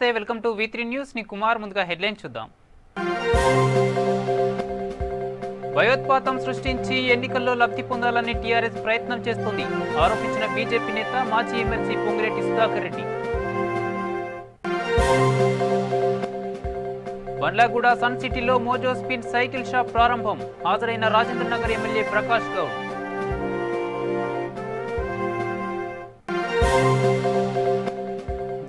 నమస్తే, welcome to V3 news. ని కుమార్. ముందుగా హెడ్లైన్ చూద్దాం. భయోత్పాతం సృష్టించి ఎన్నికల్లో లబ్ధి పొందాలని టీఆర్ఎస్ ప్రయత్నం చేస్తుంది ఆరోపించిన బీజేపీ నేత మాజీ ఎమ్మెల్సీ పొంగిరెడ్డి సుధాకర్ రెడ్డి. బండ్లగూడ సన్ సిటీలో మోజో స్పిన్ సైకిల్ షాప్ ప్రారంభం. హాజరైన రాజేంద్ర నగర్ ఎమ్మెల్యే ప్రకాష్ గౌడ్.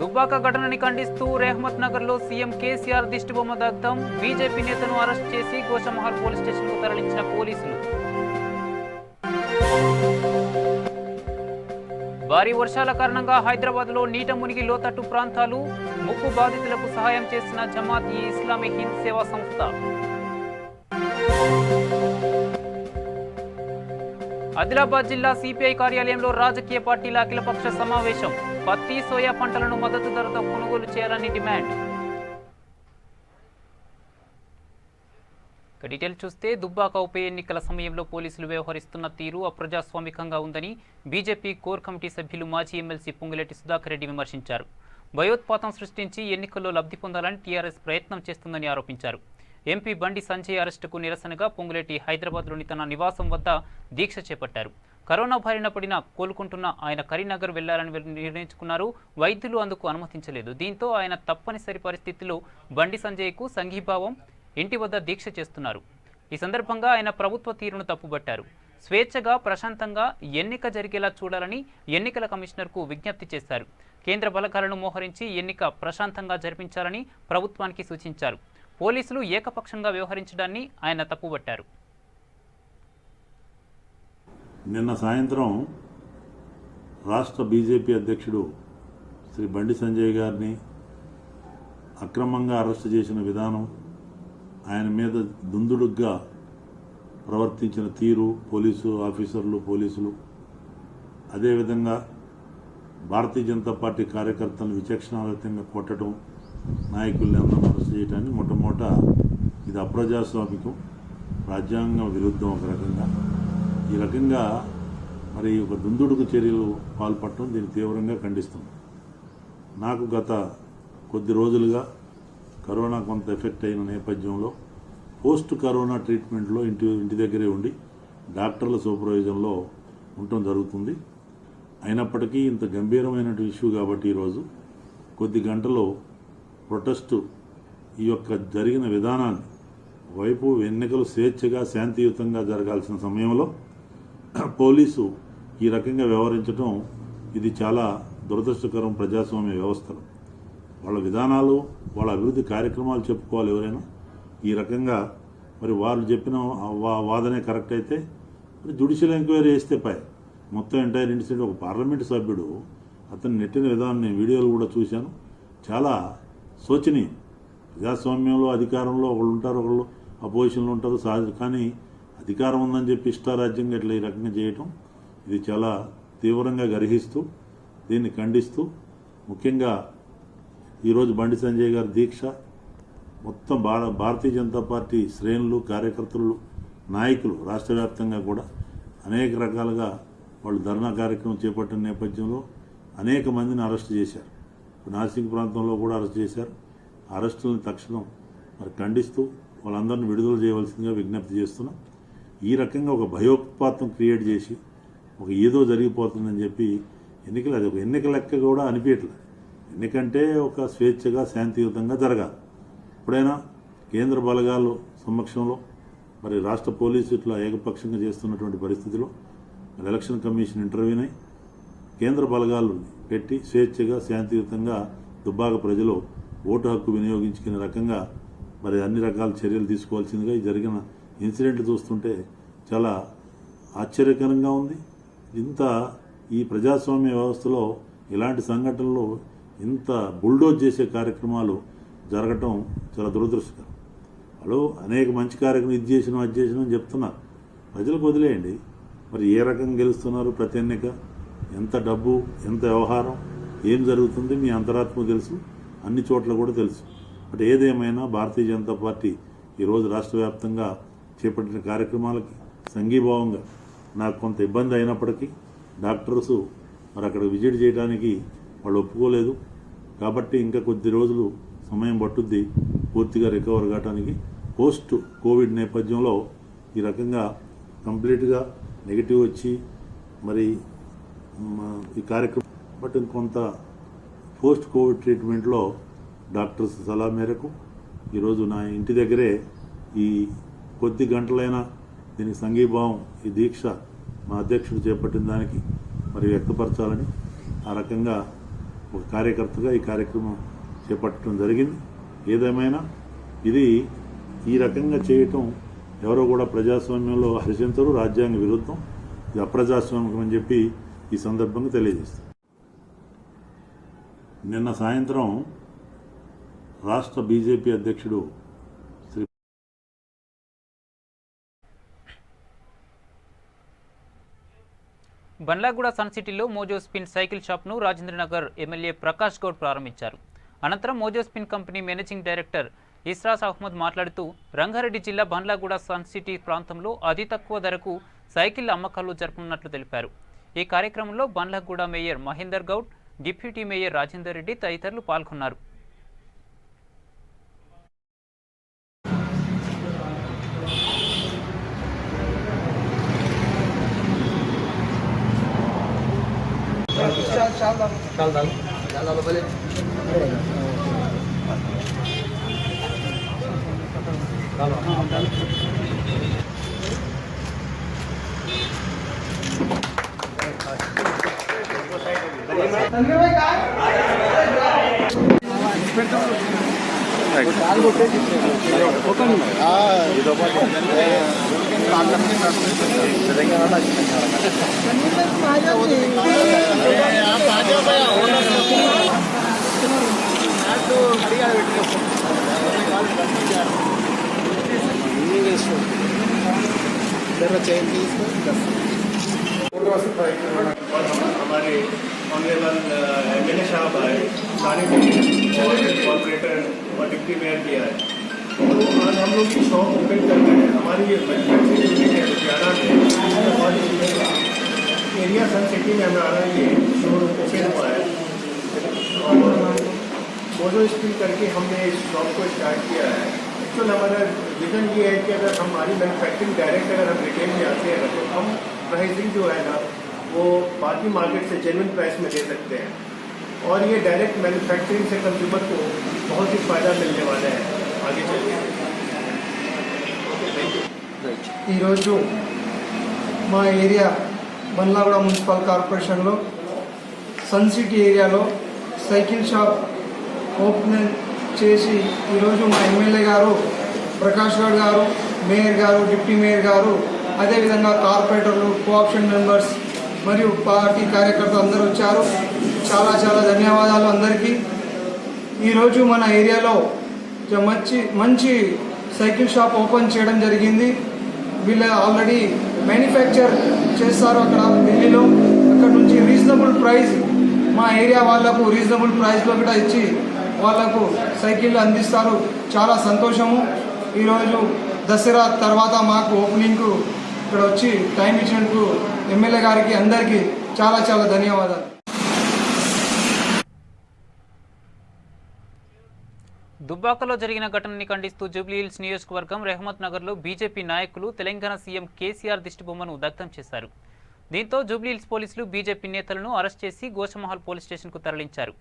దుబ్బాక ఘటనని ఖండిస్తూ రెహమత్ నగర్ లో సీఎం కేసీఆర్ దిష్టిబొమ్మ దగ్ధం. బీజేపీ నేతను అరెస్ట్ చేసి గోషమహల్ పోలీస్ స్టేషన్ కు తరలించిన పోలీసులు. భారీ వర్షాల కారణంగా హైదరాబాద్ లో నీట మునిగి లోతట్టు ప్రాంతాలు. ముప్పు బాధితులకు సహాయం చేసిన జమాత్ ఈ ఇస్లామీ హింద్ సేవా సంస్థ. ఆదిలాబాద్ జిల్లా సిపిఐ కార్యాలయంలో రాజకీయ పార్టీల అఖిలపక్ష సమావేశం. పత్తి, సోయా పంటలను మద్దతు ధరతో కొనుగోలు చేయాలని డిమాండ్. డీటెయిల్ చూస్తే, దుబ్బాక ఉప ఎన్నికల సమయంలో పోలీసులు వ్యవహరిస్తున్న తీరు అప్రజాస్వామికంగా ఉందని బీజేపీ కోర్ కమిటీ సభ్యులు మాజీ ఎమ్మెల్సీ పొంగిరెడ్డి సుధాకర్ రెడ్డి విమర్శించారు. భయోత్పాతం సృష్టించి ఎన్నికల్లో లబ్ధి పొందాలని టీఆర్ఎస్ ప్రయత్నం చేస్తుందని ఆరోపించారు. ఎంపీ బండి సంజయ్ అరెస్టుకు నిరసనగా పొంగులేటి హైదరాబాద్లోని తన నివాసం వద్ద దీక్ష చేపట్టారు. కరోనా బారిన పడిన కోలుకుంటున్న ఆయన కరీంనగర్ వెళ్లాలని నిర్ణయించుకున్నారు. వైద్యులు అందుకు అనుమతించలేదు. దీంతో ఆయన తప్పనిసరి పరిస్థితుల్లో బండి సంజయ్కు సంఘీభావం ఇంటి వద్ద దీక్ష చేస్తున్నారు. ఈ సందర్భంగా ఆయన ప్రభుత్వ తీరును తప్పుబట్టారు. స్వేచ్ఛగా, ప్రశాంతంగా ఎన్నిక జరిగేలా చూడాలని ఎన్నికల కమిషనర్కు విజ్ఞప్తి చేశారు. కేంద్ర బలగాలను మోహరించి ఎన్నిక ప్రశాంతంగా జరిపించాలని ప్రభుత్వానికి సూచించారు. పోలీసులు ఏకపక్షంగా వ్యవహరించడాన్ని ఆయన తప్పుబట్టారు. నిన్న సాయంత్రం రాష్ట్ర బీజేపీ అధ్యక్షుడు శ్రీ బండి సంజయ్ గారిని అక్రమంగా అరెస్టు చేసిన విధానం, ఆయన మీద దుందుడుగ్గా ప్రవర్తించిన తీరు పోలీసు ఆఫీసర్లు, పోలీసులు, అదేవిధంగా భారతీయ జనతా పార్టీ కార్యకర్తలను విచక్షణారహితంగా కొట్టడం, నాయకుల్ని అందరూ అరెస్ట్ చేయడాన్ని మొట్టమొదట ఇది అప్రజాస్వామికం, రాజ్యాంగ విరుద్ధం. ఒక రకంగా ఈ రకంగా మరి ఒక దుందుడుకు చర్యలు పాల్పడటం దీన్ని తీవ్రంగా ఖండిస్తుంది. నాకు గత కొద్ది రోజులుగా కరోనా కొంత ఎఫెక్ట్ అయిన నేపథ్యంలో పోస్ట్ కరోనా ట్రీట్మెంట్లో ఇంటి దగ్గరే ఉండి డాక్టర్ల సూపర్వైజన్లో ఉండటం జరుగుతుంది. అయినప్పటికీ ఇంత గంభీరమైన ఇష్యూ కాబట్టి ఈరోజు కొద్ది గంటలో ప్రొటెస్టు ఈ యొక్క జరిగిన విధానాన్ని, వైపు ఎన్నికలు స్వేచ్ఛగా, శాంతియుతంగా జరగాల్సిన సమయంలో పోలీసు ఈ రకంగా వ్యవహరించడం ఇది చాలా దురదృష్టకరం. ప్రజాస్వామ్య వ్యవస్థలు వాళ్ళ విధానాలు, వాళ్ళ అభివృద్ధి కార్యక్రమాలు చెప్పుకోవాలి ఎవరైనా. ఈ రకంగా మరి వాళ్ళు చెప్పిన వాదనే కరెక్ట్ అయితే జ్యుడిషియల్ ఎంక్వైరీ చేస్తే మొత్తం ఎంటైర్ ఇన్సిడెంట్ ఒక పార్లమెంటు సభ్యుడు అతను నెట్టిన విధానం నేను వీడియోలు కూడా చూశాను. చాలా శోచనీయం. ప్రజాస్వామ్యంలో అధికారంలో ఒకళ్ళు ఉంటారు, ఒకళ్ళు అపోజిషన్లో ఉంటారు సహజ. కానీ అధికారం ఉందని చెప్పి ఇష్టారాజ్యంగా ఇట్లా ఈ రకంగా చేయటం ఇది చాలా తీవ్రంగా గర్హిస్తూ, దీన్ని ఖండిస్తూ, ముఖ్యంగా ఈరోజు బండి సంజయ్ గారి దీక్ష మొత్తం భారతీయ జనతా పార్టీ శ్రేణులు, కార్యకర్తలు, నాయకులు రాష్ట్ర వ్యాప్తంగా కూడా అనేక రకాలుగా వాళ్ళు ధర్నా కార్యక్రమం చేపట్టిన నేపథ్యంలో అనేక మందిని అరెస్ట్ చేశారు. నాసిక్ ప్రాంతంలో కూడా అరెస్ట్ చేశారు. అరెస్టులను తక్షణం మరి ఖండిస్తూ వాళ్ళందరినీ విడుదల చేయవలసిందిగా విజ్ఞప్తి చేస్తున్నాం. ఈ రకంగా ఒక భయోత్పాతం క్రియేట్ చేసి ఒక ఏదో జరిగిపోతుందని చెప్పి ఎన్నికలు, అది ఒక ఎన్నిక లెక్క కూడా అనిపించట్లేదు. ఎన్నికంటే ఒక స్వేచ్ఛగా, శాంతియుతంగా జరగాలి. ఎప్పుడైనా కేంద్ర బలగాలు సమక్షంలో మరి రాష్ట్ర పోలీసు ఇట్లా ఏకపక్షంగా చేస్తున్నటువంటి పరిస్థితిలో ఎలక్షన్ కమిషన్ ఇంటర్వ్యూనై కేంద్ర బలగాలు పెట్టి స్వేచ్ఛగా, శాంతియుతంగా దుబ్బాక ప్రజలు ఓటు హక్కు వినియోగించుకునే రకంగా మరి అన్ని రకాల చర్యలు తీసుకోవాల్సిందిగా ఈ జరిగిన ఇన్సిడెంట్ చూస్తుంటే చాలా ఆశ్చర్యకరంగా ఉంది. ఈ ప్రజాస్వామ్య వ్యవస్థలో ఇలాంటి సంఘటనలు, ఇంత బుల్డోజ్ చేసే కార్యక్రమాలు జరగటం చాలా దురదృష్టకరం. వాళ్ళు అనేక మంచి కార్యక్రమం ఇది చేసినాం, అది చేసినాం అని చెప్తున్నారు. ప్రజలకు వదిలేయండి. మరి ఏ రకంగా గెలుస్తున్నారు, ప్రతి ఎన్నిక ఎంత డబ్బు, ఎంత వ్యవహారం, ఏం జరుగుతుంది మీ అంతరాత్మ తెలుసు, అన్ని చోట్ల కూడా తెలుసు. బట్ ఏదేమైనా భారతీయ జనతా పార్టీ ఈరోజు రాష్ట్ర వ్యాప్తంగా చేపట్టిన కార్యక్రమాలకి సంఘీభావంగా నాకు కొంత ఇబ్బంది అయినప్పటికీ డాక్టర్స్ మరి అక్కడ విజిట్ చేయడానికి వాళ్ళు ఒప్పుకోలేదు. కాబట్టి ఇంకా కొద్ది రోజులు సమయం పట్టుద్ది పూర్తిగా రికవర్ కావడానికి. పోస్ట్ కోవిడ్ నేపథ్యంలో ఈ రకంగా కంప్లీట్గా నెగిటివ్ వచ్చి మరి ఈ కార్యక్రమం బట్ కొంత పోస్ట్ కోవిడ్ ట్రీట్మెంట్లో డాక్టర్స్ సలహా మేరకు ఈరోజు నా ఇంటి దగ్గరే ఈ కొద్ది గంటలైనా దీనికి సంఘీభావం ఈ దీక్ష మా అధ్యక్షుడు చేపట్టిన దానికి మరి వ్యక్తపరచాలని ఆ రకంగా ఒక కార్యకర్తగా ఈ కార్యక్రమం చేపట్టడం జరిగింది. ఏదేమైనా ఇది ఈ రకంగా చేయటం ఎవరో కూడా ప్రజాస్వామ్యంలో హర్షించరు, రాజ్యాంగ విరుద్ధం, ఇది అప్రజాస్వామికం అని చెప్పి ఈ సందర్భంగా తెలియజేస్తాం. నిన్న సాయంత్రం రాష్ట్ర బీజేపీ అధ్యక్షుడు శ్రీ బండ్లాగూడ సన్ సిటీలో మోజో స్పిన్ సైకిల్ షాప్ను రాజేంద్రనగర్ ఎమ్మెల్యే ప్రకాష్ గౌడ్ ప్రారంభించారు. అనంతరం Mojo spin company managing director Isras Ahmed మాట్లాడుతూ రంగారెడ్డి జిల్లా బండ్లాగూడ సన్ సిటీ ప్రాంతంలో అతి తక్కువ ధరకు సైకిళ్ల అమ్మకాలు జరపనున్నట్లు తెలిపారు. ఈ కార్యక్రమంలో Bandlaguda mayor Mahender Goud, deputy mayor Rajender Reddy తదితరులు పాల్గొన్నారు. हमारे ऑनरेबल एमएलए साहब आए, सारे और कॉर्पोरेटर और डिप्टी मेयर भी आए। तो आज हम लोग की शॉप ओपन करते हैं। हमारी ये मैन्युफैक्चरिंग यूनिट है लुधियाना में, एरिया सन सिटी में हमारा ये शोरूम ओपन हुआ है और मोजो स्पिन करके हमने इस शॉप को स्टार्ट किया है। एक्चुअल हमारा विजन ये है कि अगर हमारी मैन्युफैक्चरिंग डायरेक्ट अगर हम रिटेल में आते हैं तो हम प्राइसिंग जो है ना वो बाकी मार्केट से जेन्युइन प्राइस में दे सकते हैं और ये डायरेक्ट मैन्युफैक्चरिंग से कंज्यूमर को बहुत ही फ़ायदा मिलने वाला है आगे चलकर। ఈరోజు మా ఏరియా బండ్లాగూడ మున్సిపల్ కార్పొరేషన్లో సన్ సిటీ ఏరియాలో సైకిల్ షాప్ ఓపెన్ చేసి ఈరోజు మా ఎమ్మెల్యే గారు ప్రకాష్ గౌడ్ గారు, మేయర్ గారు, డిప్యూటీ మేయర్ గారు, అదేవిధంగా కార్పొరేటర్లు, కోఆప్షన్ మెంబర్స్ మరియు పార్టీ కార్యకర్తలు అందరూ వచ్చారు. చాలా చాలా ధన్యవాదాలు అందరికీ. ఈరోజు మన ఏరియాలో మంచి సైకిల్ షాప్ ఓపెన్ చేయడం జరిగింది. వీళ్ళు ఆల్రెడీ మ్యానుఫ్యాక్చర్ చేస్తారు అక్కడ ఢిల్లీలో. అక్కడ నుంచి రీజనబుల్ ప్రైస్ మా ఏరియా వాళ్ళకు రీజనబుల్ ప్రైస్లో కూడా ఇచ్చి వాళ్ళకు సైకిళ్ళు అందిస్తారు. చాలా సంతోషము. ఈరోజు దసరా తర్వాత మాకు ఓపెనింగ్కు ఇక్కడ వచ్చి టైం ఇచ్చినందుకు ఎమ్మెల్యే గారికి అందరికీ చాలా చాలా ధన్యవాదాలు. దుబ్బాకలో జరిగిన ఘటనని ఖండిస్తూ జూబ్లీహిల్స్ నియోజకవర్గం రెహమత్ నగర్లో బీజేపీ నాయకులు తెలంగాణ సీఎం కేసీఆర్ దిష్టిబొమ్మను దగ్ధం చేశారు. దీంతో జూబ్లీహిల్స్ పోలీసులు బీజేపీ నేతలను అరెస్ట్ చేసి గోషమహల్ పోలీస్ స్టేషన్కు తరలించారు.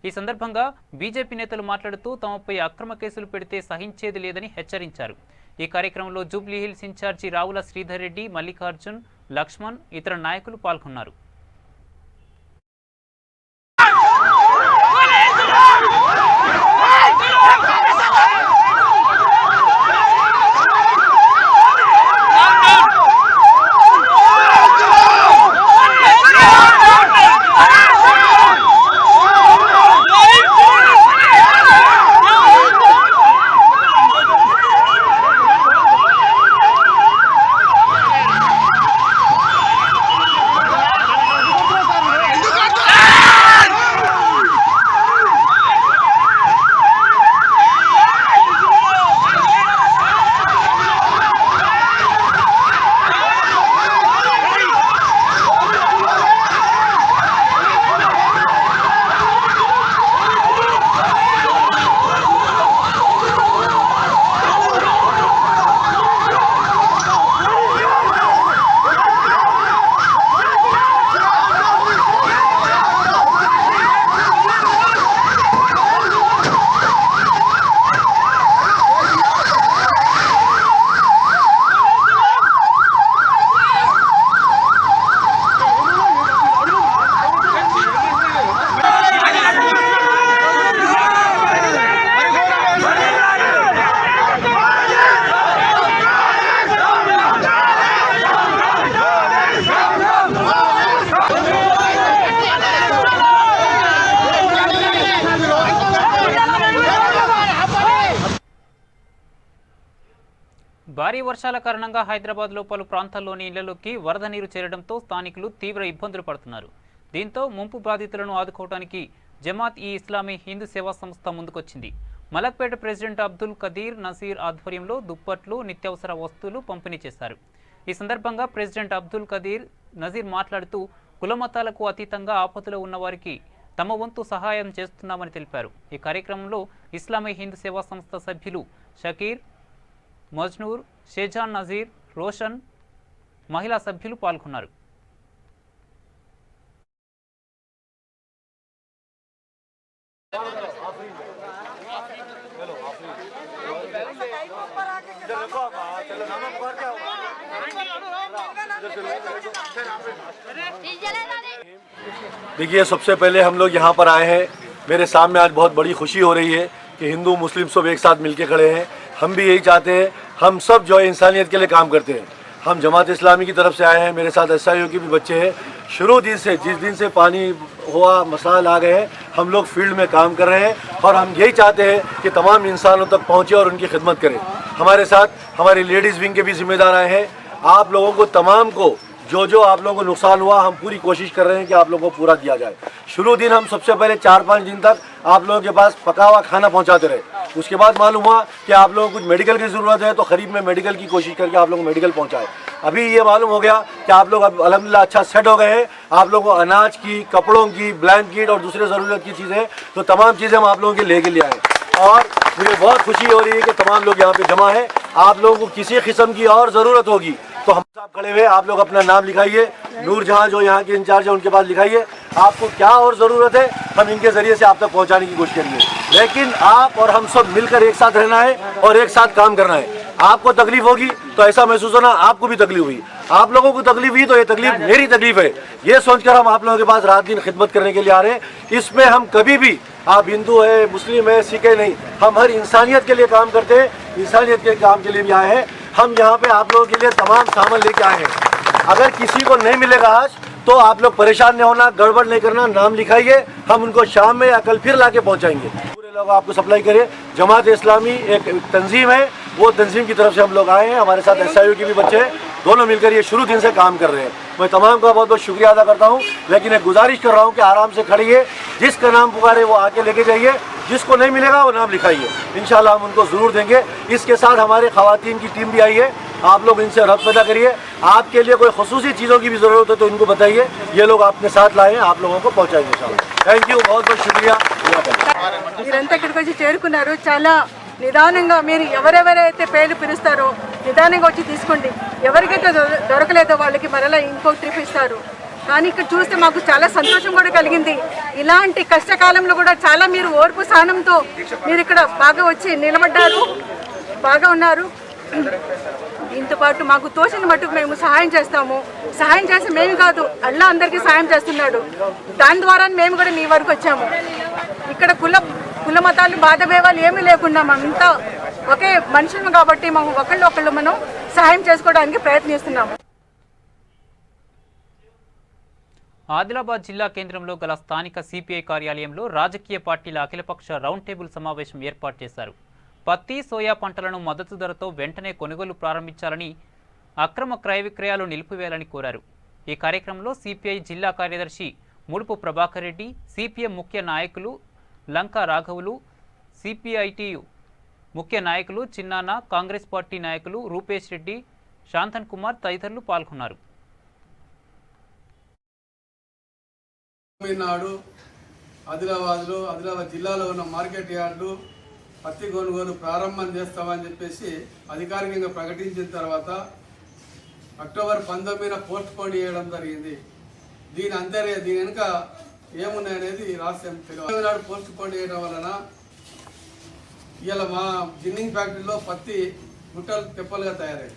ఈ సందర్భంగా బీజేపీ నేతలు మాట్లాడుతూ తమపై అక్రమ కేసులు పెడితే సహించేది లేదని హెచ్చరించారు. ఈ కార్యక్రమంలో జూబ్లీహిల్స్ ఇన్ఛార్జి రావుల శ్రీధర్ రెడ్డి, మల్లికార్జున్, లక్ష్మణ్, ఇతర నాయకులు పాల్గొన్నారు. భారీ వర్షాల కారణంగా హైదరాబాద్లో పలు ప్రాంతాల్లోని ఇళ్లలోకి వరద నీరు చేరడంతో స్థానికులు తీవ్ర ఇబ్బందులు పడుతున్నారు. దీంతో ముంపు బాధితులను ఆదుకోవడానికి జమాత్ ఈ ఇస్లామీ హిందూ సేవా సంస్థ ముందుకొచ్చింది. మలక్పేట ప్రెసిడెంట్ అబ్దుల్ కదీర్ నజీర్ ఆధ్వర్యంలో దుప్పట్లు, నిత్యావసర వస్తువులు పంపిణీ చేశారు. ఈ సందర్భంగా ప్రెసిడెంట్ అబ్దుల్ కదీర్ నజీర్ మాట్లాడుతూ కులమతాలకు అతీతంగా ఆపదలో ఉన్నవారికి తమ వంతు సహాయం చేస్తున్నామని తెలిపారు. ఈ కార్యక్రమంలో ఇస్లామీ హిందూ సేవా సంస్థ సభ్యులు షకీర్, మజ్నూర్, షేజాన్ నజీర్, రోషన్, మహిళా సభ్యులు పాల్గొన్నారు. देखिए, सबसे पहले हम लोग यहाँ पर आए हैं। मेरे सामने आज बहुत बड़ी खुशी हो रही है कि हिंदू मुस्लिम सब एक साथ मिलके खड़े हैं। हम भी यही चाहते हैं, हम सब जो है इंसानियत के लिए काम करते हैं। हम जमात इस्लामी की तरफ से आए हैं, मेरे साथ SIO के भी बच्चे हैं। शुरू दिन से जिस दिन से पानी हुआ, मसाइल आ गए हैं, हम लोग फील्ड में काम कर रहे हैं और हम यही चाहते हैं कि तमाम इंसानों तक पहुँचे और उनकी खिदमत करें। हमारे साथ हमारी लेडीज़ विंग के भी जिम्मेदार आए हैं। आप लोगों को तमाम को जो आप लोगों को नुकसान हुआ, हम पूरी कोशिश कर रहे हैं कि आप लोगों को पूरा दिया जाए। शुरू दिन हम सबसे पहले 4-5 दिन तक आप लोगों के पास पका हुआ खाना पहुंचाते रहे। उसके बाद मालूम हुआ कि आप लोगों को कुछ मेडिकल की ज़रूरत है, तो करीब में मेडिकल की कोशिश करके आप लोगों को मेडिकल पहुंचाए। अभी ये मालूम हो गया कि आप लोग अब अल्हम्दुलिल्लाह अच्छा सेट हो गए हैं। आप लोगों को अनाज की, कपड़ों की, ब्लैंकेट और दूसरे ज़रूरत की चीज़ें, तो तमाम चीज़ें हम आप लोगों के लेके ले आए और मुझे बहुत खुशी हो रही है कि तमाम लोग यहाँ पे जमा है। आप लोगों को किसी किस्म की और ज़रूरत होगी तो हम साहब खड़े हुए, आप लोग अपना नाम लिखाइए। नूर जहाँ जो यहाँ के इंचार्ज है उनके पास लिखाइए, आपको क्या और ज़रूरत है, हम इनके ज़रिए से आप तक पहुँचाने की कोशिश करेंगे। लेकिन आप और हम सब मिलकर एक साथ रहना है और एक साथ काम करना है। आपको तकलीफ होगी तो ऐसा महसूस होना आपको भी तकलीफ हुई, आप लोगों को तकलीफ हुई तो ये तकलीफ मेरी तकलीफ है, ये सोचकर हम आप लोगों के पास रात दिन खिदमत करने के लिए आ रहे हैं। इसमें हम कभी भी, आप हिंदू है, मुस्लिम है, सिख है, नहीं, हम हर इंसानियत के लिए काम करते हैं। इंसानियत के काम के लिए भी आए हैं। हम यहाँ पे आप लोगों के लिए तमाम सामान लेके आए हैं। अगर किसी को नहीं मिलेगा आज तो आप लोग परेशान नहीं होना, गड़बड़ नहीं करना, नाम लिखाइए, हम उनको शाम में या कल फिर ला के पहुँचाएंगे। पूरे लोग आपको सप्लाई करें। जमात इस्लामी एक तंजीम है, वो तंजीम की तरफ से हम लोग आए हैं। हमारे साथ SIO के भी बच्चे हैं, दोनों मिलकर ये शुरू दिन से काम कर रहे हैं। मैं तमाम का बहुत बहुत शुक्रिया अदा करता हूँ, लेकिन एक गुजारिश कर रहा हूँ कि आराम से खड़िए, जिसका नाम पुकारे वो आके लेके जाइए, जिसको नहीं मिलेगा वो नाम लिखाइए, इंशाल्लाह हम उनको ज़रूर देंगे। इसके साथ हमारे ख़वातीन की टीम भी आई है, आप लोग इनसे रब्त पैदा करिए। आपके लिए कोई खुसूसी चीज़ों की भी ज़रूरत है तो इनको बताइए, ये लोग अपने साथ लाए हैं, आप लोगों को पहुँचाएंगे इंशाल्लाह। थैंक यू, बहुत बहुत शुक्रिया। మీరంతా ఇక్కడికి వచ్చి చేరుకున్నారు. చాలా నిదానంగా మీరు ఎవరెవరైతే పేర్లు పిలుస్తారో నిదానంగా వచ్చి తీసుకోండి. ఎవరికైతే దొరకలేదో వాళ్ళకి మరలా ఇంకో ట్రిప్ ఇస్తారు. కానీ ఇక్కడ చూస్తే మాకు చాలా సంతోషం కూడా కలిగింది. ఇలాంటి కష్టకాలంలో కూడా చాలా మీరు ఓర్పు సహనంతో మీరు ఇక్కడ బాగా వచ్చి నిలబడ్డారు, బాగా ఉన్నారు. దీంతో పాటు మాకు తోచిన మట్టుకు మేము సహాయం చేస్తాము. సహాయం చేస్తే మేము కాదు, అల్లా అందరికీ సహాయం చేస్తున్నాడు. దాని ద్వారా మేము కూడా మీ వరకు వచ్చాము. ఇక్కడ కుల మతాలు బాధభేవాలు ఏమీ లేకుండా మేమంతా ఒకే మనుషులు కాబట్టి మేము ఒకళ్ళు మనం సహాయం చేసుకోవడానికి ప్రయత్నిస్తున్నాము. ఆదిలాబాద్ జిల్లా కేంద్రంలో గల స్థానిక CPI కార్యాలయంలో రాజకీయ పార్టీల అఖిలపక్ష రౌండ్ టేబుల్ సమావేశం ఏర్పాటు చేశారు. పత్తి, సోయా పంటలను మద్దతు ధరతో వెంటనే కొనుగోలు ప్రారంభించాలని, అక్రమ క్రయ విక్రయాలు నిలిపివేయాలని కోరారు. ఈ కార్యక్రమంలో CPI జిల్లా కార్యదర్శి ముడుపు ప్రభాకర్ రెడ్డి, CPM ముఖ్య నాయకులు లంకా రాఘవులు, CPITU ముఖ్య నాయకులు చిన్నాన, కాంగ్రెస్ పార్టీ నాయకులు రూపేష్ రెడ్డి, శాంతన్ కుమార్ తదితరులు పాల్గొన్నారు. నాడు ఆదిలాబాద్ జిల్లాలో ఉన్న మార్కెట్ యార్డులు పత్తి కొనుగోలు ప్రారంభం చేస్తామని చెప్పేసి అధికారికంగా ప్రకటించిన తర్వాత అక్టోబర్ 19న పోస్ట్ పోన్ చేయడం జరిగింది. దీని వెనుక ఏమున్నాయనేది రాష్ట్రం తెలియదు. పోస్ట్ పోన్ చేయడం వలన ఇవాళ మా జిన్నింగ్ ఫ్యాక్టరీలో పత్తి గుట్టలు తెప్పలుగా తయారయ్యాయి.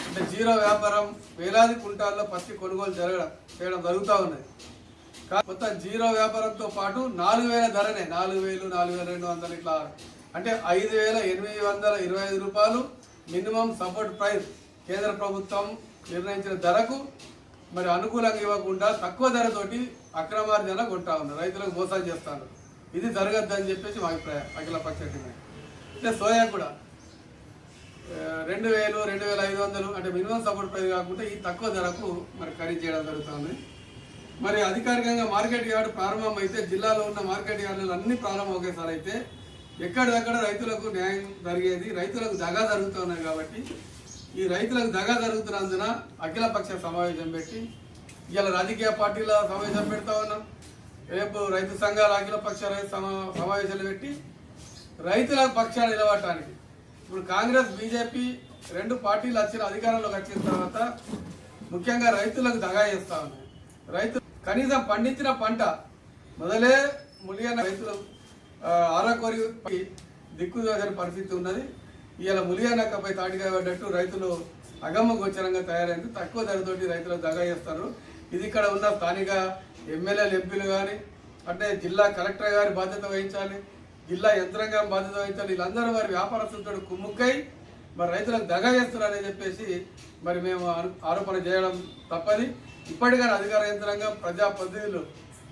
అంటే జీరో వ్యాపారం, వేలాది కుంటాల్లో పత్తి కొనుగోలు చేయడం జరుగుతూ ఉన్నది. కొత్త జీరో వ్యాపారంతో పాటు 4,000 ధరనే, 4,000, 4,200 ఇట్లా, అంటే 5,825 రూపాయలు మినిమం సపోర్ట్ ప్రైస్ కేంద్ర ప్రభుత్వం నిర్ణయించిన ధరకు మరి అనుకూలంగా ఇవ్వకుండా తక్కువ ధరతోటి అక్రమార్జన కొంటా ఉన్నారు, రైతులకు మోసం చేస్తారు. ఇది జరగద్దని చెప్పేసి మా అభిప్రాయం. అఖిల పక్ష డిమాండ్. అంటే సోయా కూడా 2000, 2500 అంటే మినిమం సపోర్ట్ ప్రైస్ కాకుండా ఈ తక్కువ ధరకు మరి ఖరీదు చేయడం జరుగుతుంది. మరి అధికారికంగా మార్కెట్ యార్డు ప్రారంభం అయితే జిల్లాలో ఉన్న మార్కెట్ యార్డులు అన్ని ప్రారంభం ఒకేసారి అయితే ఎక్కడిదక్కడ రైతులకు న్యాయం జరిగేది. రైతులకు దగా జరుగుతున్నాయి కాబట్టి ఈ రైతులకు దగా జరుగుతున్నందున అఖిలపక్ష సమావేశం పెట్టి ఇవాళ రాజకీయ పార్టీల సమావేశం పెడతా ఉన్నాం. రేపు రైతు సంఘాల అఖిలపక్ష సమావేశాలు పెట్టి రైతుల పక్షాన్ని నిలబడటానికి ఇప్పుడు కాంగ్రెస్ బీజేపీ 2 పార్టీలు అధికారంలోకి వచ్చిన తర్వాత ముఖ్యంగా రైతులకు దగా చేస్తా ఉన్నాయి. రైతు కనీసం పండించిన పంట మొదలే ములియన రైతులు ఆరకోరి దిక్కుదోచని పరిస్థితి ఉన్నది. ఇవాళ ములియనక్కపై తాటిగా పడ్డట్టు రైతులు అగమ్మ గోచరంగా తయారైంది. తక్కువ ధరతోటి రైతులకు దగా చేస్తారు. ఇది ఇక్కడ ఉన్న స్థానిక ఎమ్మెల్యేలు ఎంపీలు కానీ అంటే జిల్లా కలెక్టర్ గారి బాధ్యత వహించాలి, జిల్లా యంత్రాంగం బాధ్యత వహించాలి. వీళ్ళందరూ వారి వ్యాపారస్తులతో కుమ్ముక్కై మరి రైతులకు దగా చేస్తున్నారని చెప్పేసి మరి మేము ఆరోపణ చేయడం తప్పది. ఇప్పటికైనా అధికార యంత్రాంగం ప్రజాప్రతినిధులు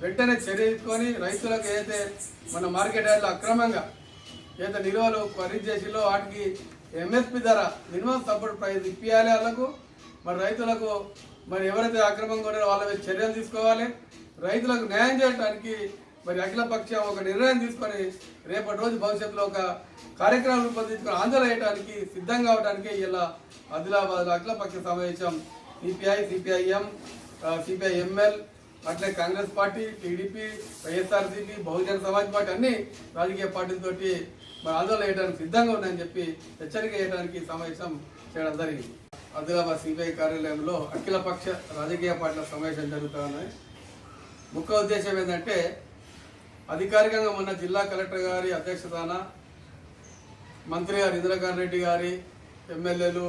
వెంటనే చర్య తీసుకొని రైతులకు ఏదైతే మన మార్కెట్ యార్డ్లో అక్రమంగా ఏదైతే నిల్వలు ఖరీదు చేసిలో వాటికి ఎంఎస్పి ధర మినిమం సపోర్ట్ ప్రైస్ ఇప్పియాలి. వాళ్ళకు మరి రైతులకు మరి ఎవరైతే అక్రమంగా ఉన్నారో వాళ్ళ మీద చర్యలు తీసుకోవాలి. రైతులకు న్యాయం చేయడానికి మరి అఖిలపక్షం ఒక నిర్ణయం తీసుకొని రేపటి రోజు భవిష్యత్తులో ఒక కార్యక్రమం రూపొందించుకొని ఆందోళన చేయడానికి సిద్ధంగా అవడానికి ఇలా ఆదిలాబాద్ అఖిలపక్ష సమావేశం సిపిఐ, సిపిఐఎం, సిపిఐఎంఎల్ అట్లే Congress party, TDP, YSRCP, Bahujan Samaj party అన్ని రాజకీయ పార్టీలతోటి మరి ఆందోళన చేయడానికి సిద్ధంగా ఉన్నాయని చెప్పి హెచ్చరిక చేయడానికి సమావేశం చేయడం జరిగింది. ఆదిలాబాద్ సిపిఐ కార్యాలయంలో అఖిలపక్ష రాజకీయ పార్టీల సమావేశం జరుగుతున్నాయి. ముఖ్య ఉద్దేశం ఏంటంటే అధికారికంగా మొన్న జిల్లా కలెక్టర్ గారి అధ్యక్షతన మంత్రి గారు ఇంద్రకరణ్ రెడ్డి గారి ఎమ్మెల్యేలు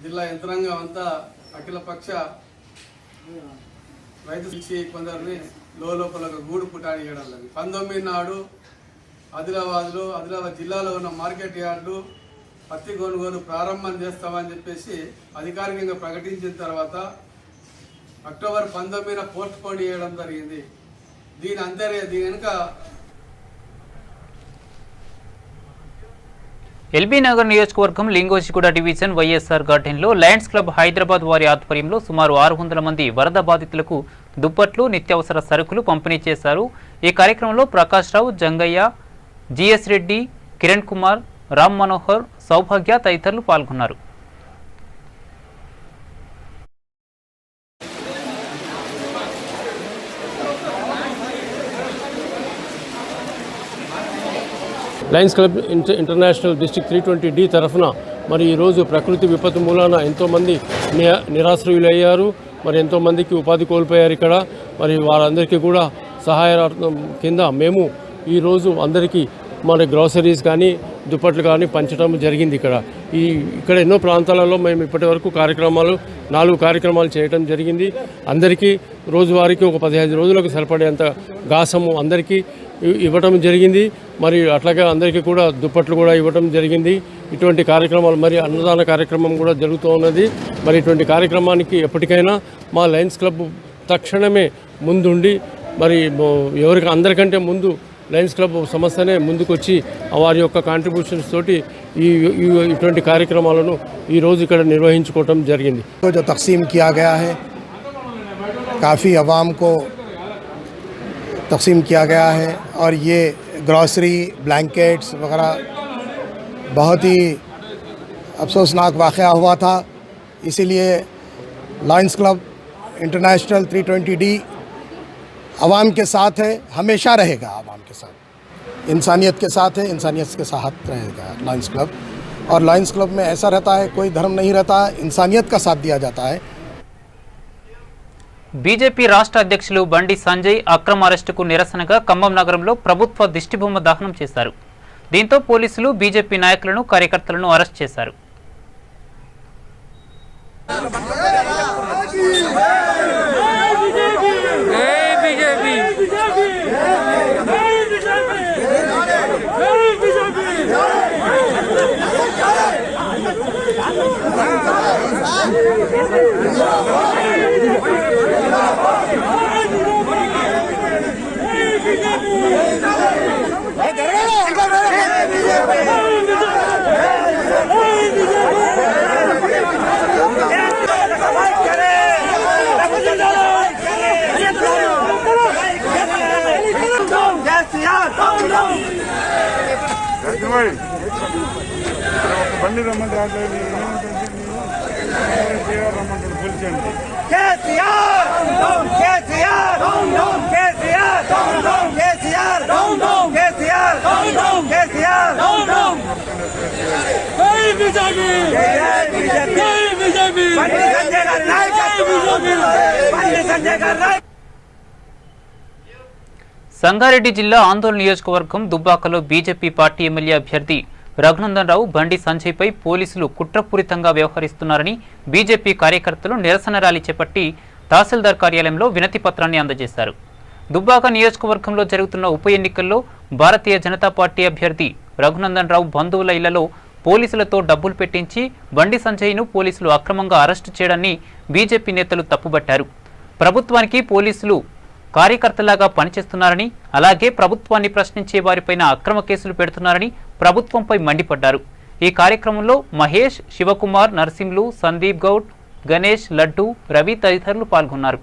జిల్లా యంత్రాంగం అంతా అఖిలపక్ష రైతు శిక్షి కొందరిని లోపల గూడు పుటాని చేయడం లేదు. 19 నాడు ఆదిలాబాద్ జిల్లాలో ఉన్న మార్కెట్ యార్డు పత్తి కొనుగోలు ప్రారంభం చేస్తామని చెప్పేసి అధికారికంగా ప్రకటించిన తర్వాత అక్టోబర్ 19న పోస్ట్ పోన్ చేయడం జరిగింది. దీని వెనుక ఎల్బీ నగర్ నియోజకవర్గం లింగోజిగూడ డివిజన్ వైఎస్ఆర్ గార్డెన్లో లయన్స్ క్లబ్ హైదరాబాద్ వారి ఆధ్వర్యంలో సుమారు 600 మంది వరద బాధితులకు దుప్పట్లు, నిత్యావసర సరుకులు పంపిణీ చేశారు. ఈ కార్యక్రమంలో ప్రకాష్ రావు, జంగయ్య, జిఎస్ రెడ్డి, కిరణ్ కుమార్, రామ్ మనోహర్, సౌభాగ్య తదితరులు పాల్గొన్నారు. Lions club international district 320D తరఫున మరి ఈరోజు ప్రకృతి విపత్తు మూలాన ఎంతోమంది నిరాశ్రయులయ్యారు. మరి ఎంతోమందికి ఉపాధి కోల్పోయారు. ఇక్కడ మరి వారందరికీ కూడా సహాయార్థం కింద మేము ఈరోజు అందరికీ మన గ్రోసరీస్ కానీ దుప్పట్లు కానీ పంచడం జరిగింది. ఇక్కడ ఎన్నో ప్రాంతాలలో మేము ఇప్పటి వరకు 4 కార్యక్రమాలు చేయడం జరిగింది. అందరికీ రోజువారీకి ఒక 15 రోజులకు సరిపడేంత గాసము అందరికీ ఇవ్వటం జరిగింది. మరి అట్లాగే అందరికీ కూడా దుప్పట్లు కూడా ఇవ్వటం జరిగింది. ఇటువంటి కార్యక్రమాలు మరి అన్నదాన కార్యక్రమం కూడా జరుగుతూ ఉన్నది. మరి ఇటువంటి కార్యక్రమానికి ఎప్పటికైనా మా లయన్స్ క్లబ్ తక్షణమే ముందుండి మరి ఎవరికి అందరికంటే ముందు లయన్స్ క్లబ్ సంస్థనే ముందుకొచ్చి వారి యొక్క కాంట్రిబ్యూషన్స్ తోటి ఇటువంటి కార్యక్రమాలను ఈరోజు ఇక్కడ నిర్వహించుకోవటం జరిగింది. जो तकसीम किया गया है काफ़ी अवाम को तकसीम किया गया है और ये ग्रॉसरी, ब्लैंकेट्स वगैरह बहुत ही अफसोसनाक वाक़या हुआ था. इसीलिए लायंस क्लब इंटरनेशनल 320D आवाम के साथ है, हमेशा रहेगा. आवाम के साथ, इंसानियत के साथ है, इंसानियत के साथ रहेगा लायंस क्लब. और लायंस क्लब में ऐसा रहता है, कोई धर्म नहीं रहता, इंसानियत का साथ दिया जाता है. బీజేపీ రాష్ట్ర అధ్యక్షులు బండి సంజయ్ అక్రమ అరెస్టుకు నిరసనగా ఖమ్మం నగరంలో ప్రభుత్వ దిష్టిబొమ్మ దహనం చేశారు. దీంతో పోలీసులు బీజేపీ నాయకులను, కార్యకర్తలను అరెస్ట్ చేశారు. Hey, బండి రమ్మంటే రావట్లేదు, రమ్మంటాడు పోలీసు అంటే. సంగారెడ్డి జిల్లా ఆందోళన నియోజకవర్గం దుబ్బాకలో బీజేపీ పార్టీ ఎమ్మెల్యే అభ్యర్థి రఘునందన్ రావు బండి సంజయ్పై పోలీసులు కుట్రపూరితంగా వ్యవహరిస్తున్నారని బీజేపీ కార్యకర్తలు నిరసన ర్యాలీ చేపట్టి తహసీల్దార్ కార్యాలయంలో వినతి పత్రాన్ని అందజేశారు. దుబ్బాక నియోజకవర్గంలో జరుగుతున్న ఉప ఎన్నికల్లో భారతీయ జనతా పార్టీ అభ్యర్థి రఘునందన్ రావు బంధువుల ఇళ్లలో పోలీసులతో డబ్బులు పెట్టించి బండి సంజయ్ను పోలీసులు అక్రమంగా అరెస్టు చేయడాన్ని బీజేపీ నేతలు తప్పుబట్టారు. ప్రభుత్వానికి పోలీసులు కార్యకర్తలాగా పనిచేస్తున్నారని, అలాగే ప్రభుత్వాన్ని ప్రశ్నించే వారిపైన అక్రమ కేసులు పెడుతున్నారని ప్రభుత్వంపై మండిపడ్డారు. ఈ కార్యక్రమంలో మహేష్, శివకుమార్, నర్సింహులు, సందీప్ గౌడ్, గణేష్, లడ్డు, రవి తదితరులు పాల్గొన్నారు.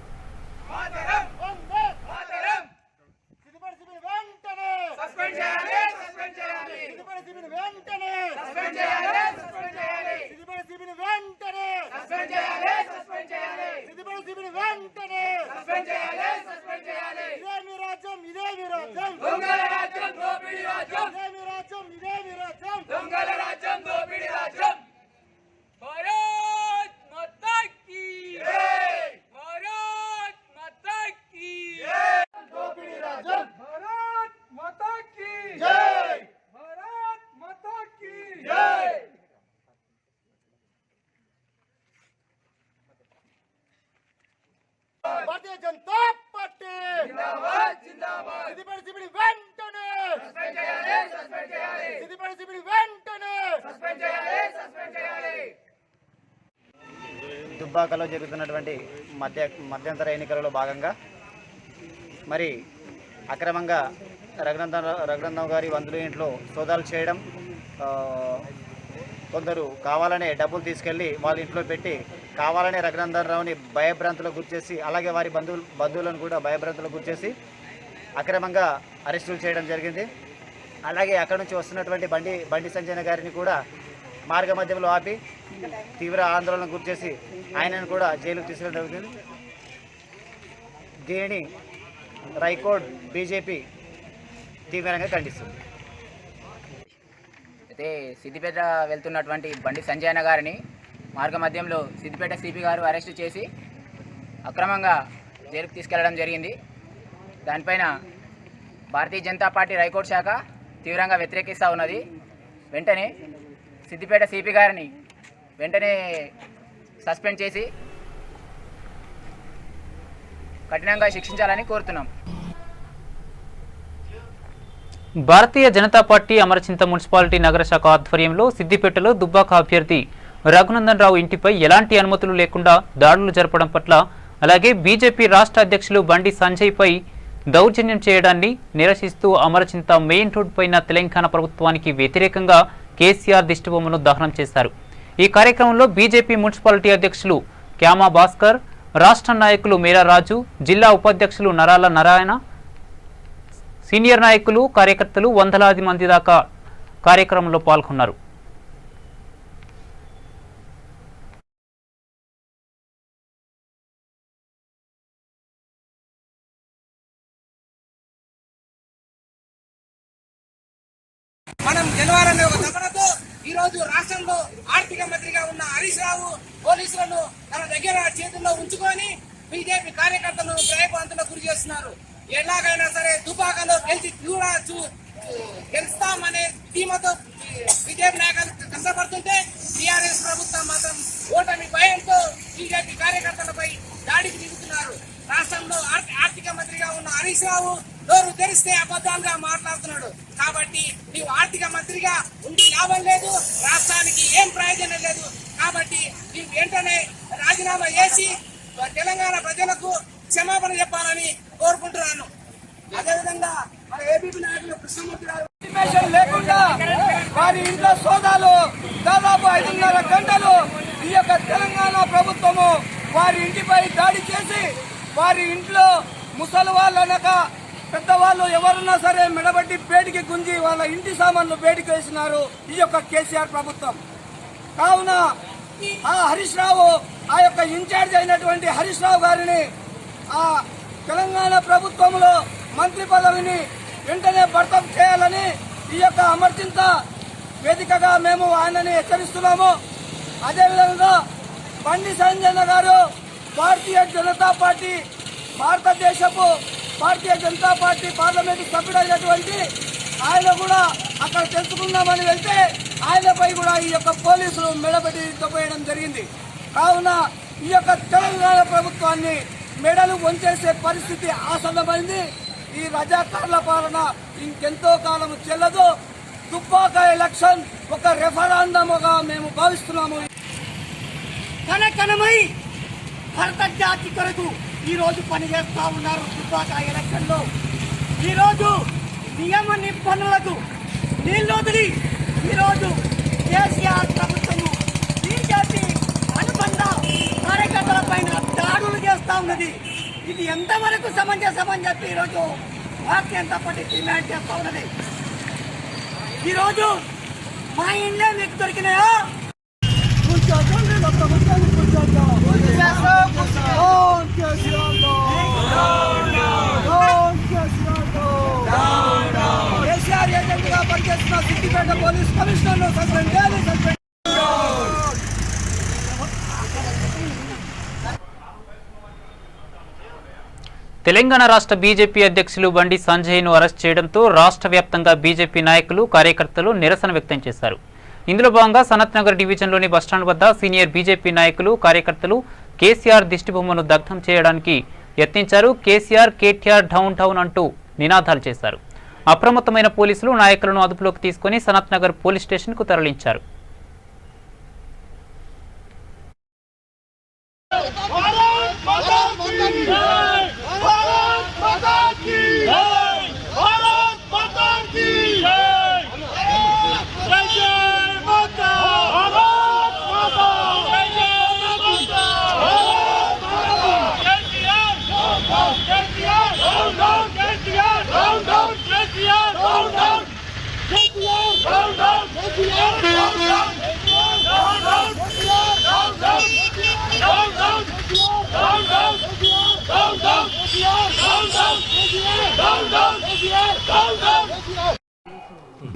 भारतीय जनता पार्टी जिंदाबाद जिंदाबाद सिद्दिपेट सिबिडी వెంటనే సస్పెండ్ చేయాలి సస్పెండ్ చేయాలి సిద్దిపేట సిబిడి వెంటనే సస్పెండ్ చేయాలి సస్పెండ్ చేయాలి. దుబ్బాకలో జరుగుతున్నటువంటి మధ్యంతర ఎన్నికలలో భాగంగా మరి అక్రమంగా రఘునందన్ గారి వంతుల ఇంట్లో సోదాలు చేయడం, కొందరు కావాలనే డబ్బులు తీసుకెళ్లి వాళ్ళ ఇంట్లో పెట్టి కావాలనే రఘునందన్ రావుని భయభ్రాంతులకు గురిచేసి, అలాగే వారి బంధువులను కూడా భయభ్రాంతులకు గురిచేసి అక్రమంగా అరెస్టులు చేయడం జరిగింది. అలాగే అక్కడి నుంచి వస్తున్నటువంటి బండి సంజయ్ గారిని కూడా మార్గ మధ్యంలో ఆపి తీవ్ర ఆందోళనకు గురిచేసి ఆయనను కూడా జైలుకు తీసుకెళ్ళడం జరుగుతుంది. దీనిని రైకోడ్ బీజేపీ తీవ్రంగా ఖండిస్తుంది. అయితే సిద్దిపేట వెళ్తున్నటువంటి బండి సంజయ్ గారిని మార్గ మధ్యంలో సిద్దిపేట సిపి గారు అరెస్టు చేసి అక్రమంగా జైలుకు తీసుకెళ్లడం జరిగింది. దానిపైన భారతీయ జనతా పార్టీ రైకోర్టు శాఖ తీవ్రంగా వ్యతిరేకిస్తూ ఉన్నది. వెంటనే సిద్దిపేట సిపి గారిని వెంటనే సస్పెండ్ చేసి కఠినంగా శిక్షించాలని కోరుతున్నాం. భారతీయ జనతా పార్టీ అమరచింత మున్సిపాలిటీ నగర శాఖ ఆధ్వర్యంలో సిద్దిపేటలో దుబ్బాక అభ్యర్థి రఘునందన్ రావు ఇంటిపై ఎలాంటి అనుమతులు లేకుండా దాడులు జరపడం పట్ల, అలాగే బీజేపీ రాష్ట్ర అధ్యక్షులు బండి సంజయ్పై దౌర్జన్యం చేయడాన్ని నిరసిస్తూ అమరచింత మెయిన్ రోడ్ పైన తెలంగాణ ప్రభుత్వానికి వ్యతిరేకంగా కేసీఆర్ దిష్టిబొమ్మను దహనం చేశారు. ఈ కార్యక్రమంలో బీజేపీ మున్సిపాలిటీ అధ్యక్షులు క్యామా భాస్కర్, రాష్ట్ర నాయకులు మేరా రాజు, జిల్లా ఉపాధ్యక్షులు నరాల నారాయణ, సీనియర్ నాయకులు, కార్యకర్తలు వందలాది మంది దాకా కార్యక్రమంలో పాల్గొన్నారు. మనం గెలవాలనే ఒక తపనతో ఈ రోజు రాష్ట్రంలో ఆర్థిక మంత్రిగా ఉన్న హరీష్ రావు పోలీసులను తన దగ్గర చేతుల్లో ఉంచుకొని బీజేపీ కార్యకర్తలను భయభ్రాంతులకు గురి చేస్తున్నారు. ఎలాగైనా సరే దుబాకలో గెలుస్తామనే ధీమతో బీజేపీ నాయకులు కష్టపడుతుంటే టీఆర్ఎస్ ప్రభుత్వం మాత్రం ఓటమి భయంతో బీజేపీ కార్యకర్తలపై దాడికి దిగుతున్నారు. రాష్ట్రంలో ఆర్థిక మంత్రిగా ఉన్న హరీష్ రావు నోరు తెరిస్తే అబద్ధాలుగా మాట్లాడుతున్నాడు. కాబట్టి నీవు ఆర్థిక మంత్రిగా ఉండి లాభం లేదు, రాష్ట్రానికి ఏం ప్రయోజనం లేదు. కాబట్టి నీవు వెంటనే రాజీనామా చేసి తెలంగాణ ప్రజలకు క్షమాపణ చెప్పాలని కోరుకుంటున్నాను. అదేవిధంగా మన ఏబీపీ నాయకులు కృష్ణమూర్తి గారు లేకుండా వారి ఇంట్లో సోదాలు దాదాపు 5.5 గంటలు ఈ యొక్క తెలంగాణ ప్రభుత్వము వారి ఇంటిపై దాడి చేసి వారి ఇంట్లో ముసలి వాళ్ళు అనక పెద్దవాళ్ళు ఎవరున్నా సరే మెడబట్టి బయటికి గుంజి వాళ్ళ ఇంటి సామాన్లు బయటికి వేసినారు ఈ యొక్క కేసీఆర్ ప్రభుత్వం. కావున ఆ హరీష్ రావు ఆ యొక్క ఇన్ఛార్జ్ అయినటువంటి హరీష్ రావు గారిని ఆ తెలంగాణ ప్రభుత్వంలో మంత్రి పదవిని వెంటనే భర్తీ చేయాలని ఈ యొక్క అమర్చింత వేదికగా మేము ఆయనని హెచ్చరిస్తున్నాము. అదేవిధంగా బండి సంజయ్ గారు భారతదేశపు భారతీయ జనతా పార్టీ పార్లమెంటు సభ్యుడైనటువంటి ఆయన కూడా అక్కడ తెలుసుకుందామని వెళ్తే ఆయనపై కూడా ఈ యొక్క పోలీసులు మెడబెట్టి తప్పేయడం జరిగింది. కావున ఈ యొక్క తెలంగాణ ప్రభుత్వాన్ని మెడలు వంచేసే పరిస్థితి ఆసన్నమైంది. ఈ రజాకార్ల పాలన ఇంకెంతో కాలం చెల్లదు. దుబ్బాక ఎలక్షన్ ఒక రెఫరాండంగా మేము భావిస్తున్నాము. కనకనమై భారత జాతి కొరకు ఈ రోజు పనిచేస్తా ఉన్నారు. దుబ్బాక ఎలక్షన్ లో ఈ రోజు నియమ నిబంధనలకు నీళ్ళొదిలి ఈ రోజు కేసీఆర్ ప్రభుత్వము బీజేపీ అనుబంధ కార్యకర్తల పైన దాడులు చేస్తా ఉన్నది. ఇది ఎంతవరకు సమంజసమని చెప్పి ఈరోజు భారతీయ జనతా పార్టీ డిమాండ్ చేస్తా ఉన్నది. ఈరోజు మా ఇండ్లే మీకు దొరికినాయా? కేసీఆర్ ఏజెంట్ గా పనిచేస్తున్న సిద్దిపేట పోలీస్ కమిషనర్ను సస్పెండ్ చేయాలి. తెలంగాణ రాష్ట్ర బీజేపీ అధ్యక్షులు బండి సంజయ్ను అరెస్ట్ చేయడంతో రాష్ట్ర వ్యాప్తంగా బీజేపీ నాయకులు కార్యకర్తలు నిరసన వ్యక్తం చేశారు. ఇందులో భాగంగా సనత్ నగర్ డివిజన్లోని బస్టాండ్ వద్ద సీనియర్ బీజేపీ నాయకులు కార్యకర్తలు కేసీఆర్ దిష్టిబొమ్మను దగ్ధం చేయడానికి యత్నించారు. కేసీఆర్ కేటీఆర్ డౌన్ డౌన్ అంటూ నినాదాలు చేశారు. అప్రమత్తమైన పోలీసులు నాయకులను అదుపులోకి తీసుకుని సనత్ నగర్ పోలీస్ స్టేషన్కు తరలించారు.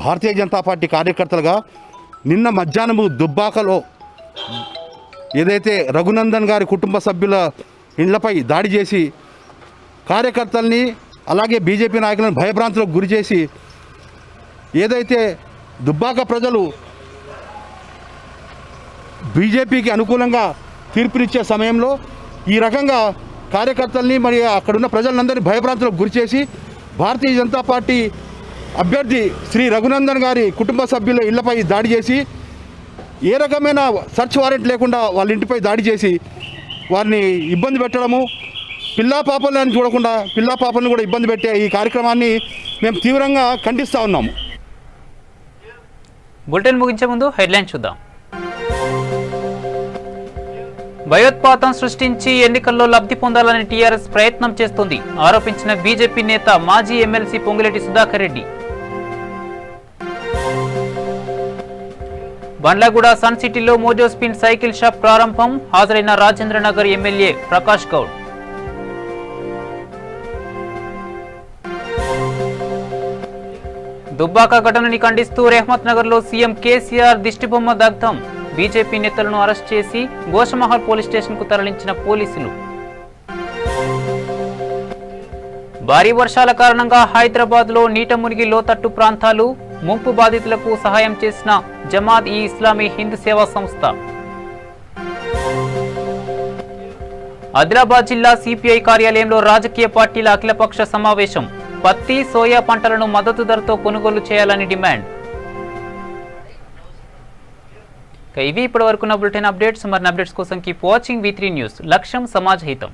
భారతీయ జనతా పార్టీ కార్యకర్తలుగా నిన్న మధ్యాహ్నము దుబ్బాకలో ఏదైతే రఘునందన్ గారి కుటుంబ సభ్యుల ఇండ్లపై దాడి చేసి కార్యకర్తల్ని అలాగే బీజేపీ నాయకులను భయభ్రాంతులకు గురి చేసి ఏదైతే దుబ్బాక ప్రజలు బీజేపీకి అనుకూలంగా తీర్పునిచ్చే సమయంలో ఈ రకంగా కార్యకర్తల్ని మరి అక్కడున్న ప్రజలందరినీ భయభ్రాంతులకు గురి చేసి భారతీయ జనతా పార్టీ అభ్యర్థి శ్రీ రఘునందన్ గారి కుటుంబ సభ్యుల ఇళ్లపై దాడి చేసి ఏ రకమైన సర్చ్ వారెంట్ లేకుండా వాళ్ళ ఇంటిపై దాడి చేసి వారిని ఇబ్బంది పెట్టడము, పిల్లా పాపలను చూడకుండా పిల్లా పాపలను కూడా ఇబ్బంది పెట్టే ఈ కార్యక్రమాన్ని మేము తీవ్రంగా ఖండిస్తూ ఉన్నాము. బులెటిన్ ముగించే ముందు హెడ్లైన్ చూద్దాం. భయోత్పాతం సృష్టించి ఎన్నికల్లో లబ్ధి పొందాలని టీఆర్ఎస్ ప్రయత్నం చేస్తోంది ఆరోపించిన బీజేపీ నేత మాజీ ఎమ్మెల్సీ పొంగులేటి సుధాకర్ రెడ్డి. బండ్లగూడ సన్ సిటీలో మోజో స్పిన్ సైకిల్ షాప్ ప్రారంభం. హాజరైన రాజేంద్రనగర్ ఎమ్మెల్యే ప్రకాష్ గౌడ్. దుబ్బాక ఘటనని ఖండిస్తూ రెహమత్ నగర్ లో సీఎం కేసీఆర్ దిష్టిబొమ్మ దగ్ధం. బీజేపీ నేతలను అరెస్ట్ చేసి గోషమహల్ పోలీస్ స్టేషన్ కు తరలించిన పోలీసులు. భారీ వర్షాల కారణంగా హైదరాబాద్ లో నీట మునిగి లోతట్టు ప్రాంతాలు. ముంపు బాధితులకు సహాయం చేసిన జమాత్ ఈ ఇస్లామీ హిందూ సేవా సంస్థ. ఆదిలాబాద్ జిల్లా సిపిఐ కార్యాలయంలో రాజకీయ పార్టీల అఖిలపక్ష సమావేశం. పత్తి, సోయా పంటలను మద్దతు ధరతో కొనుగోలు చేయాలని డిమాండ్. ఇవి ఇప్పటి వరకున్న బులెటిన్ అప్డేట్స్. మరిన్ని అప్డేట్స్ కోసం కీప్ వాచింగ్ V3 న్యూస్. లక్ష్యం సమాజ్ హితం.